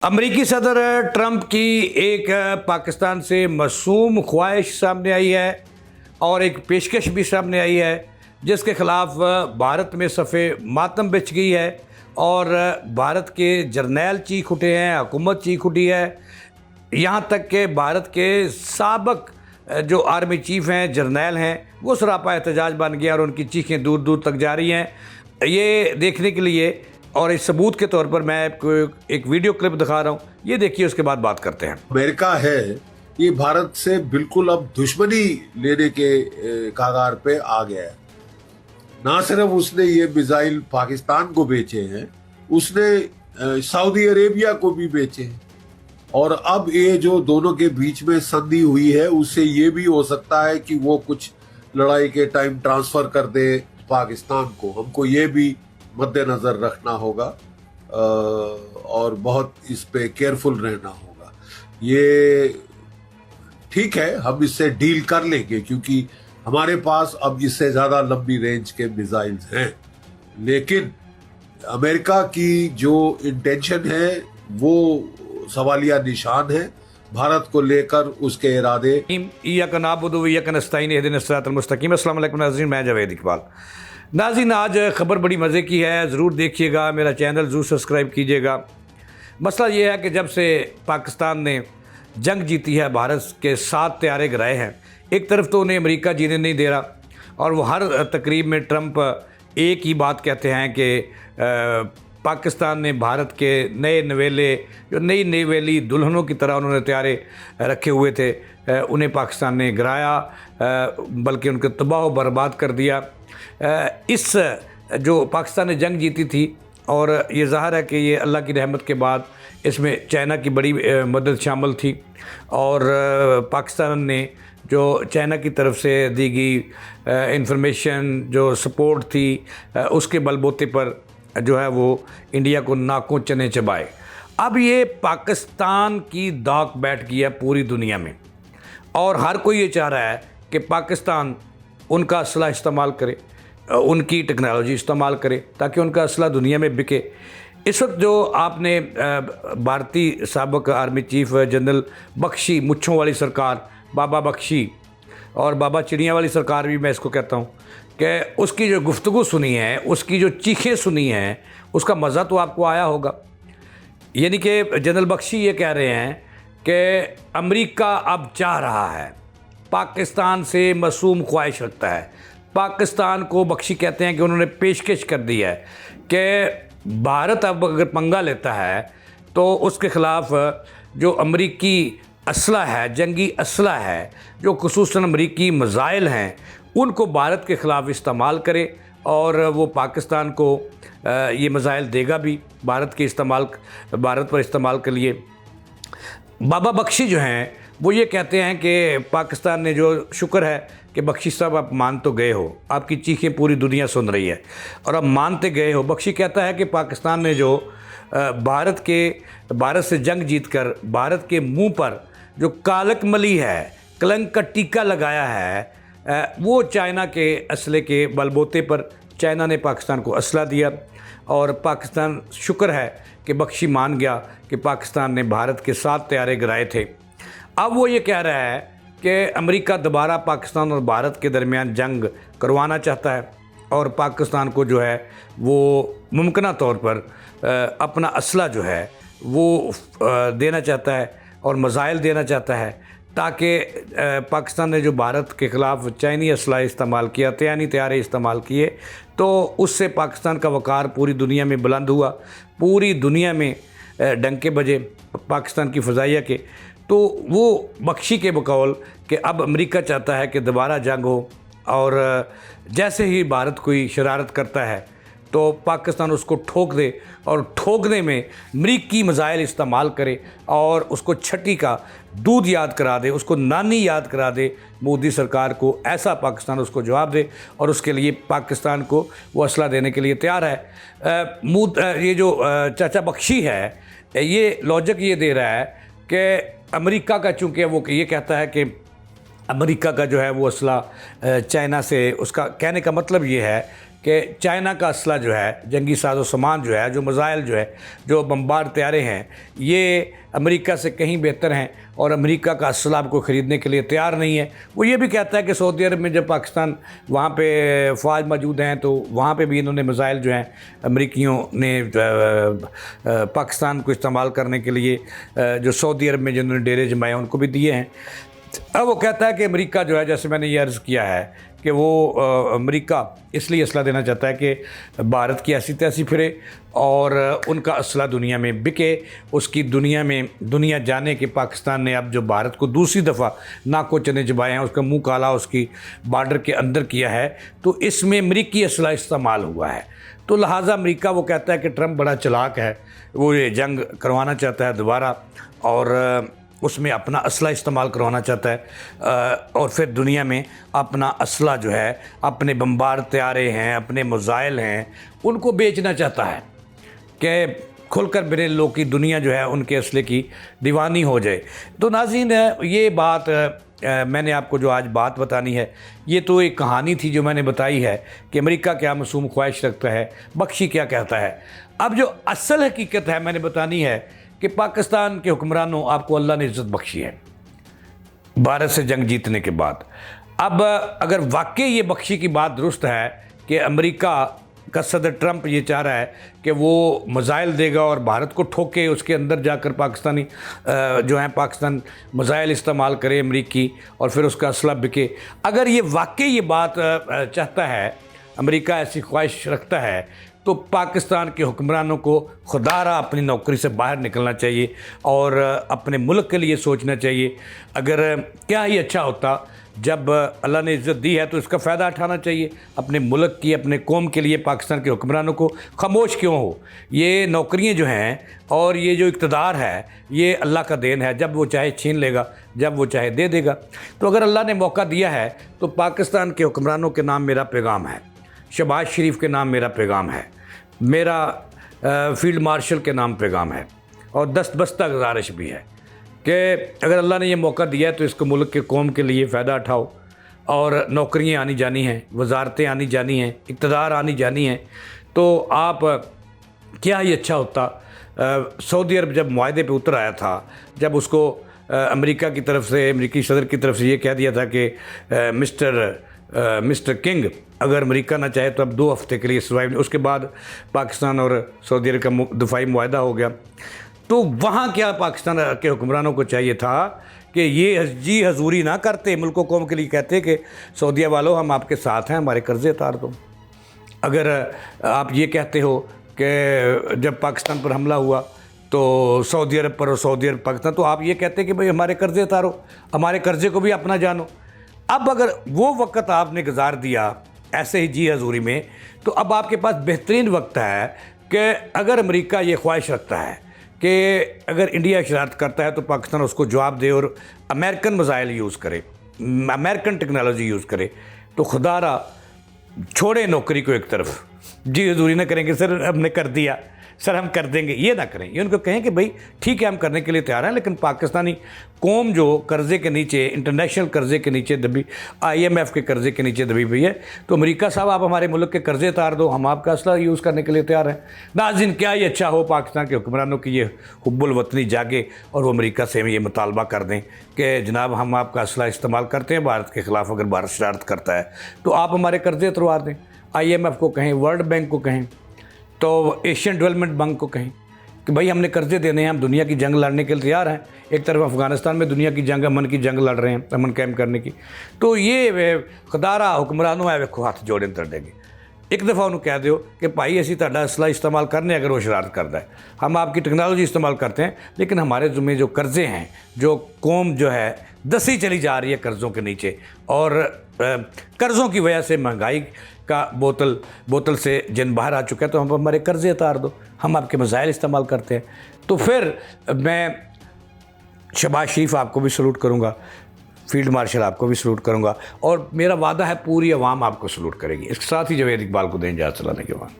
अमरीकी सदर ट्रंप की एक पाकिस्तान से मासूम ख्वाहिश सामने आई है और एक पेशकश भी सामने आई है जिसके ख़िलाफ़ भारत में सफ़े मातम बिछ गई है और भारत के जर्नैल चीख उठे हैं, हुकूमत चीख उठी है। यहाँ तक कि भारत के साबक जो आर्मी चीफ़ हैं, जर्नैल हैं, वो सरापा एहतजाज बन गया और उनकी चीखें दूर दूर तक जा रही हैं। ये देखने के लिए और इस सबूत के तौर पर मैं आपको एक वीडियो क्लिप दिखा रहा हूँ, ये देखिए, उसके बाद बात करते हैं। अमेरिका है ये भारत से बिल्कुल अब दुश्मनी लेने के कगार पे आ गया है। ना सिर्फ उसने ये मिसाइल पाकिस्तान को बेचे हैं, उसने सऊदी अरेबिया को भी बेचे हैं और अब ये जो दोनों के बीच में संधि हुई है उससे ये भी हो सकता है कि वो कुछ लड़ाई के टाइम ट्रांसफर कर दे पाकिस्तान को। हमको ये भी मद्देनजर रखना होगा और बहुत इस पे केयरफुल रहना होगा। ये ठीक है, हम इससे डील कर लेंगे क्योंकि हमारे पास अब इससे ज्यादा लंबी रेंज के मिसाइल्स हैं, लेकिन अमेरिका की जो इंटेंशन है वो सवालिया निशान है भारत को लेकर, उसके इरादे। अस्सलाम वालेकुम नाज़रीन, मैं जावेद इकबाल। नाज़रीन, आज ख़बर बड़ी मज़े की है, ज़रूर देखिएगा, मेरा चैनल ज़रूर सब्सक्राइब कीजिएगा। मसला ये है कि जब से पाकिस्तान ने जंग जीती है, भारत के 7 तैयारे गिराए हैं। एक तरफ तो उन्हें अमेरिका जीने नहीं दे रहा और वो हर तकरीब में ट्रंप एक ही बात कहते हैं कि पाकिस्तान ने भारत के नए नवेले, जो नई नवेली दुल्हनों की तरह उन्होंने तैयारे रखे हुए थे, उन्हें पाकिस्तान ने गिराया, बल्कि उनको तबाह व बर्बाद कर दिया। इस जो पाकिस्तान ने जंग जीती थी, और ये ज़ाहिर है कि ये अल्लाह की रहमत के बाद इसमें चाइना की बड़ी मदद शामिल थी और पाकिस्तान ने जो चाइना की तरफ से दी गई इंफॉर्मेशन, जो सपोर्ट थी, उसके बलबूते पर जो है वो इंडिया को नाकों चने चबाए। अब ये पाकिस्तान की दाग बैठ गई है पूरी दुनिया में और हर कोई ये चाह रहा है कि पाकिस्तान उनका असला इस्तेमाल करे, उनकी टेक्नोलॉजी इस्तेमाल करे ताकि उनका असला दुनिया में बिके। इस वक्त जो आपने भारतीय साबिक आर्मी चीफ जनरल बख्शी, मुच्छों वाली सरकार, बाबा बख्शी और बाबा चिड़िया वाली सरकार भी मैं इसको कहता हूँ, कि उसकी जो गुफ्तगू सुनी है, उसकी जो चीखें सुनी हैं, उसका मज़ा तो आपको आया होगा। यानी कि जनरल बख्शी ये कह रहे हैं कि अमेरिका अब चाह रहा है, पाकिस्तान से मासूम ख्वाहिश रखता है। पाकिस्तान को बख्शी कहते हैं कि उन्होंने पेशकश कर दी है कि भारत अब अगर पंगा लेता है तो उसके ख़िलाफ़ जो अमरीकी असला है, जंगी असला है, जो खुसूसन अमरीकी मिसाइल हैं, उनको भारत के ख़िलाफ़ इस्तेमाल करे और वो पाकिस्तान को ये मिसाइल देगा भी भारत पर इस्तेमाल के लिए। बाबा बख्शी जो हैं वो ये कहते हैं कि पाकिस्तान ने, जो शुक्र है कि बख्शी साहब आप मान तो गए हो, आपकी चीखें पूरी दुनिया सुन रही है और अब मानते गए हो। बख्शी कहता है कि पाकिस्तान ने जो भारत से जंग जीतकर भारत के मुंह पर जो कालक मली है, कलंक का टीका लगाया है, वो चाइना के असले के बलबूते पर चाइना ने पाकिस्तान को असला दिया और पाकिस्तान, शुक्र है कि बख्शी मान गया कि पाकिस्तान ने भारत के 7 तैयारे गिराए थे। अब वो ये कह रहा है कि अमेरिका दोबारा पाकिस्तान और भारत के दरमियान जंग करवाना चाहता है और पाकिस्तान को जो है वो मुमकिना तौर पर अपना असला जो है वो देना चाहता है और मिसाइल देना चाहता है, ताकि पाकिस्तान ने जो भारत के ख़िलाफ़ चाइनी असला इस्तेमाल किया, चाइनी तैयारे इस्तेमाल किए, तो उससे पाकिस्तान का वक़ार पूरी दुनिया में बुलंद हुआ, पूरी दुनिया में डंके बजे पाकिस्तान की फ़ज़ाइया के। तो वो बख्शी के बकौल कि अब अमेरिका चाहता है कि दोबारा जंग हो और जैसे ही भारत कोई शरारत करता है तो पाकिस्तान उसको ठोक दे और ठोकने में अमरीकी मिसाइल इस्तेमाल करे और उसको छठी का दूध याद करा दे, उसको नानी याद करा दे मोदी सरकार को। ऐसा पाकिस्तान उसको जवाब दे और उसके लिए पाकिस्तान को वो असला देने के लिए तैयार है। ये जो चाचा बख्शी है, ये लॉजिक ये दे रहा है कि अमेरिका का, चूँकि वो ये कहता है कि अमेरिका का जो है वो असला चाइना से, उसका कहने का मतलब ये है कि चाइना का असला जो है, जंगी साजो सामान जो है, जो मिसाइल जो है, जो बम्बार तैयारे हैं, ये अमेरिका से कहीं बेहतर हैं और अमेरिका का असला आपको ख़रीदने के लिए तैयार नहीं है। वो ये भी कहता है कि सऊदी अरब में जब पाकिस्तान वहाँ पे फ़ौज मौजूद हैं तो वहाँ पे भी इन्होंने मिसाइल जो हैं अमेरिकियों ने पाकिस्तान को इस्तेमाल करने के लिए जो सऊदी अरब में जिन्होंने डेरे जमाए उनको भी दिए हैं। अब वो कहता है कि अमेरिका जो है, जैसे मैंने ये अर्ज़ किया है कि वो अमेरिका इसलिए असला देना चाहता है कि भारत की ऐसी तैसी फिरे और उनका असला दुनिया में बिके, उसकी दुनिया जाने कि पाकिस्तान ने अब जो भारत को दूसरी दफ़ा नाको चने चबाए हैं, उसका मुंह काला उसकी बॉर्डर के अंदर किया है, तो इसमें अमरीकी असला इस्तेमाल हुआ है। तो लिहाजा अमेरिका वो कहता है कि ट्रंप बड़ा चालाक है, वो ये जंग करवाना चाहता है दोबारा और उसमें अपना असला इस्तेमाल करवाना चाहता है और फिर दुनिया में अपना असला जो है, अपने बम्बार तैयारे हैं, अपने मिसाइल हैं, उनको बेचना चाहता है कि खुलकर मेरे लोग की दुनिया जो है उनके असले की दीवानी हो जाए। तो नाज़रीन, ये बात मैंने आपको जो आज बात बतानी है, ये तो एक कहानी थी जो मैंने बताई है कि अमेरिका क्या मासूम ख्वाहिश रखता है, बख्शी क्या कहता है। अब जो असल हकीकत है मैंने बतानी है कि पाकिस्तान के हुक्मरानों, आपको अल्लाह ने इज़्ज़त बख्शी है भारत से जंग जीतने के बाद। अब अगर वाकई ये बख्शी की बात दुरुस्त है कि अमेरिका का सदर ट्रंप ये चाह रहा है कि वो मिसाइल देगा और भारत को ठोके, उसके अंदर जाकर पाकिस्तानी जो है पाकिस्तान मिसाइल इस्तेमाल करे अमेरिकी और फिर उसका असला बिके, अगर ये वाकई ये बात चाहता है, अमेरिका ऐसी ख्वाहिश रखता है, तो पाकिस्तान के हुक्मरानों को खुदारा अपनी नौकरी से बाहर निकलना चाहिए और अपने मुल्क के लिए सोचना चाहिए। अगर क्या ही अच्छा होता, जब अल्लाह ने इज़्ज़त दी है तो इसका फ़ायदा उठाना चाहिए अपने मुल्क की, अपने कौम के लिए। पाकिस्तान के हुक्मरानों को खामोश क्यों हो? ये नौकरियां जो हैं और ये जो इक़्तिदार है, ये अल्लाह का देन है, जब वो चाहे छीन लेगा, जब वो चाहे दे देगा। तो अगर अल्लाह ने मौका दिया है तो पाकिस्तान के हुक्मरानों के नाम मेरा पैगाम है, शहबाज शरीफ के नाम मेरा पैगाम है, मेरा फील्ड मार्शल के नाम पैगाम है और दस्तबस्ता गुजारिश भी है कि अगर अल्लाह ने ये मौका दिया है तो इसको मुल्क के कौम के लिए फ़ायदा उठाओ और नौकरियां आनी जानी हैं, वजारतें आनी जानी हैं, इक़्तिदार आनी जानी हैं। तो आप क्या ही अच्छा होता। सऊदी अरब जब मुआहदे पे उतर आया था, जब उसको अमेरिका की तरफ से, अमेरिकी सदर की तरफ से ये कह दिया था कि मिस्टर किंग, अगर अमेरिका ना चाहे तो अब 2 हफ्ते के लिए सर्वाइव, उसके बाद पाकिस्तान और सऊदी अरब का दफ़ाई मुआहदा हो गया। तो वहाँ क्या पाकिस्तान के हुक्मरानों को चाहिए था कि ये जी हजूरी ना करते, मुल्क कौम के लिए कहते कि सऊदिया वालों हम आपके साथ हैं, हमारे कर्ज़े उतार दो। अगर आप ये कहते हो कि जब पाकिस्तान पर हमला हुआ तो सऊदी अरब पर और सऊदी अरब पाकिस्तान, तो आप ये कहते कि भाई हमारे कर्ज़े उतारो, हमारे कर्ज़े को भी अपना जानो। अब अगर वो वक्त आपने गुजार दिया ऐसे ही जी हजूरी में, तो अब आपके पास बेहतरीन वक्त है कि अगर अमेरिका ये ख्वाहिश रखता है कि अगर इंडिया शरारत करता है तो पाकिस्तान उसको जवाब दे और अमेरिकन मिसाइल यूज़ करे, अमेरिकन टेक्नोलॉजी यूज़ करे, तो खुदारा छोड़े नौकरी को एक तरफ। जी हजूरी ना करेंगे सर हमने कर दिया, सर हम कर देंगे, ये ना करें। ये उनको कहें कि भाई ठीक है हम करने के लिए तैयार हैं, लेकिन पाकिस्तानी कौम जो कर्ज़े के नीचे, इंटरनेशनल कर्ज़े के नीचे दबी, IMF के कर्ज़े के नीचे दबी हुई है, तो अमेरिका साहब आप हमारे मुल्क के कर्ज़े उतार दो, हम आपका असला यूज़ करने के लिए तैयार हैं। नाज़रीन, क्या ही अच्छा हो पाकिस्तान के हुक्मरानों की ये हुब्बुल वतनी जागे और वो अमेरिका से ये मुतालबा कर दें कि जनाब हम आपका असला इस्तेमाल करते हैं भारत के ख़िलाफ़, अगर भारत शरारत करता है तो आप हमारे कर्ज़े उतरवा दें। IMF को कहें, वर्ल्ड बैंक को कहें, तो एशियन डेवलपमेंट बैंक को कहें कि भाई हमने कर्ज़े देने हैं, हम दुनिया की जंग लड़ने के लिए तैयार हैं। एक तरफ अफ़गानिस्तान में दुनिया की जंग, अमन की जंग लड़ रहे हैं, अमन कायम करने की। तो ये खुदारा हुक्मरानों है वेखो हाथ जोड़े तर देंगे। एक दफ़ा उन्होंने कह दो कि भाई असी तुहाडा असला इस्तेमाल करने, अगर वो शरारत करता है, हम आपकी टेक्नोलॉजी इस्तेमाल करते हैं, लेकिन हमारे ज़ुम्मे जो कर्ज़े हैं, जो कौम जो है दसी चली जा रही है कर्ज़ों के नीचे, और कर्ज़ों की वजह से महंगाई का बोतल से जिन बाहर आ चुका है, तो हम हमारे कर्ज़े उतार दो, हम आपके मिसाइल इस्तेमाल करते हैं। तो फिर मैं शहबाज शरीफ आपको भी सलूट करूँगा, फील्ड मार्शल आपको भी सलूट करूँगा, और मेरा वादा है पूरी अवाम आपको सलूट करेगी। इसके साथ ही जवेद इकबाल को दें इजाज़त, चलाने के बाद।